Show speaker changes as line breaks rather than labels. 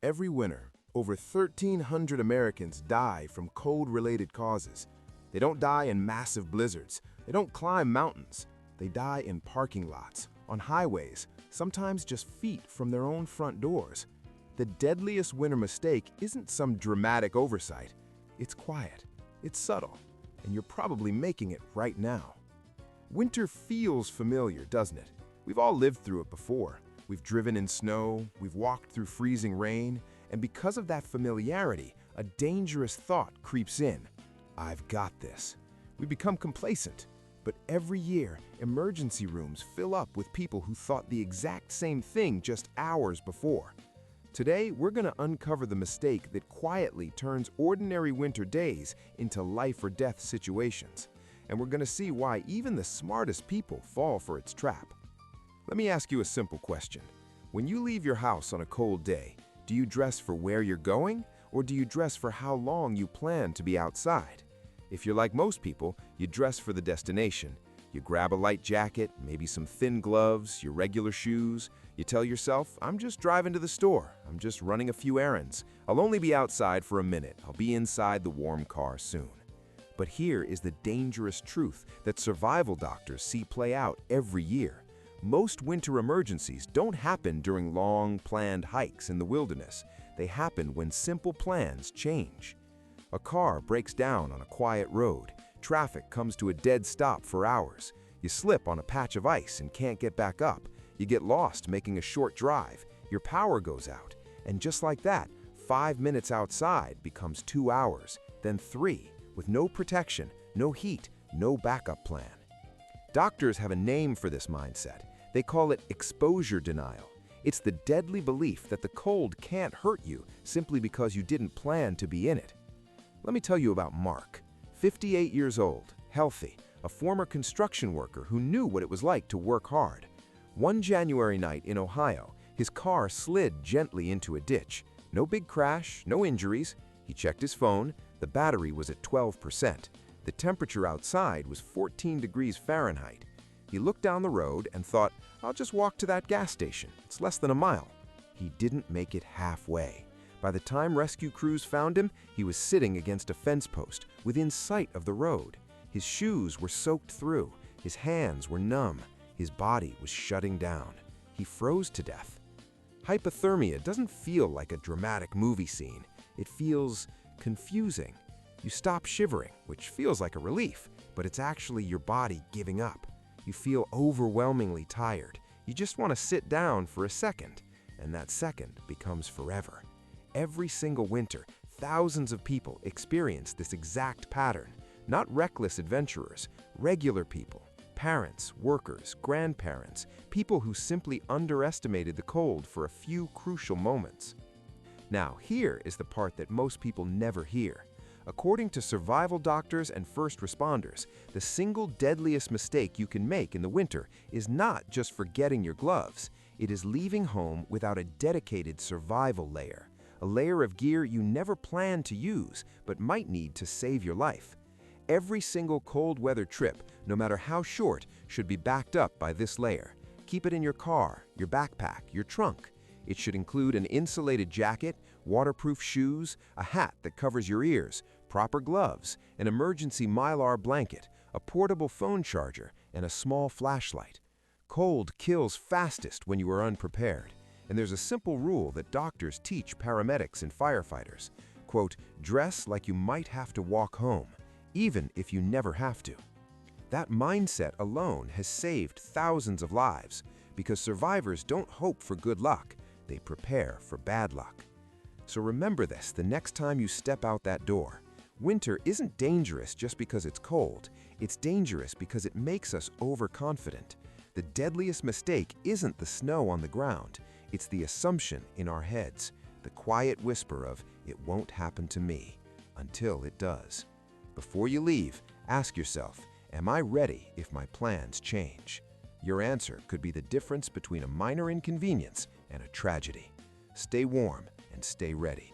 Every winter, over 1,300 Americans die from cold-related causes. They don't die in massive blizzards. They don't climb mountains. They die in parking lots, on highways, sometimes just feet from their own front doors. The deadliest winter mistake isn't some dramatic oversight. It's quiet, it's subtle, and you're probably making it right now. Winter feels familiar, doesn't it? We've all lived through it before. We've driven in snow, we've walked through freezing rain, and because of that familiarity, a dangerous thought creeps in. I've got this. We become complacent. But every year, emergency rooms fill up with people who thought the exact same thing just hours before. Today, we're going to uncover the mistake that quietly turns ordinary winter days into life or death situations. And we're going to see why even the smartest people fall for its trap. Let me ask you a simple question. When you leave your house on a cold day, do you dress for where you're going, or do you dress for how long you plan to be outside? If you're like most people, you dress for the destination. You grab a light jacket, maybe some thin gloves, your regular shoes. You tell yourself, I'm just driving to the store. I'm just running a few errands. I'll only be outside for a minute. I'll be inside the warm car soon. But here is the dangerous truth that survival doctors see play out every year. Most winter emergencies don't happen during long, planned hikes in the wilderness. They happen when simple plans change. A car breaks down on a quiet road. Traffic comes to a dead stop for hours. You slip on a patch of ice and can't get back up. You get lost making a short drive. Your power goes out. And just like that, 5 minutes outside becomes 2 hours, then 3, with no protection, no heat, no backup plan. Doctors have a name for this mindset. They call it exposure denial. It's the deadly belief that the cold can't hurt you simply because you didn't plan to be in it. Let me tell you about Mark, 58 years old, healthy, a former construction worker who knew what it was like to work hard. One January night in Ohio, his car slid gently into a ditch. No big crash, no injuries. He checked his phone. The battery was at 12%. The temperature outside was 14 degrees Fahrenheit. He looked down the road and thought, I'll just walk to that gas station. It's less than a mile. He didn't make it halfway. By the time rescue crews found him, he was sitting against a fence post, within sight of the road. His shoes were soaked through. His hands were numb. His body was shutting down. He froze to death. Hypothermia doesn't feel like a dramatic movie scene. It feels confusing. You stop shivering, which feels like a relief, but it's actually your body giving up. You feel overwhelmingly tired. You just want to sit down for a second, and that second becomes forever. Every single winter, thousands of people experience this exact pattern. Not reckless adventurers, regular people, parents, workers, grandparents, people who simply underestimated the cold for a few crucial moments. Now, here is the part that most people never hear. According to survival doctors and first responders, the single deadliest mistake you can make in the winter is not just forgetting your gloves. It is leaving home without a dedicated survival layer. A layer of gear you never planned to use, but might need to save your life. Every single cold weather trip, no matter how short, should be backed up by this layer. Keep it in your car, your backpack, your trunk. It should include an insulated jacket, waterproof shoes, a hat that covers your ears, proper gloves, an emergency Mylar blanket, a portable phone charger, and a small flashlight. Cold kills fastest when you are unprepared. And there's a simple rule that doctors teach paramedics and firefighters. Quote, dress like you might have to walk home, even if you never have to. That mindset alone has saved thousands of lives because survivors don't hope for good luck, they prepare for bad luck. So remember this the next time you step out that door. Winter isn't dangerous just because it's cold. It's dangerous because it makes us overconfident. The deadliest mistake isn't the snow on the ground. It's the assumption in our heads, the quiet whisper of, it won't happen to me, until it does. Before you leave, ask yourself, am I ready if my plans change? Your answer could be the difference between a minor inconvenience and a tragedy. Stay warm and stay ready.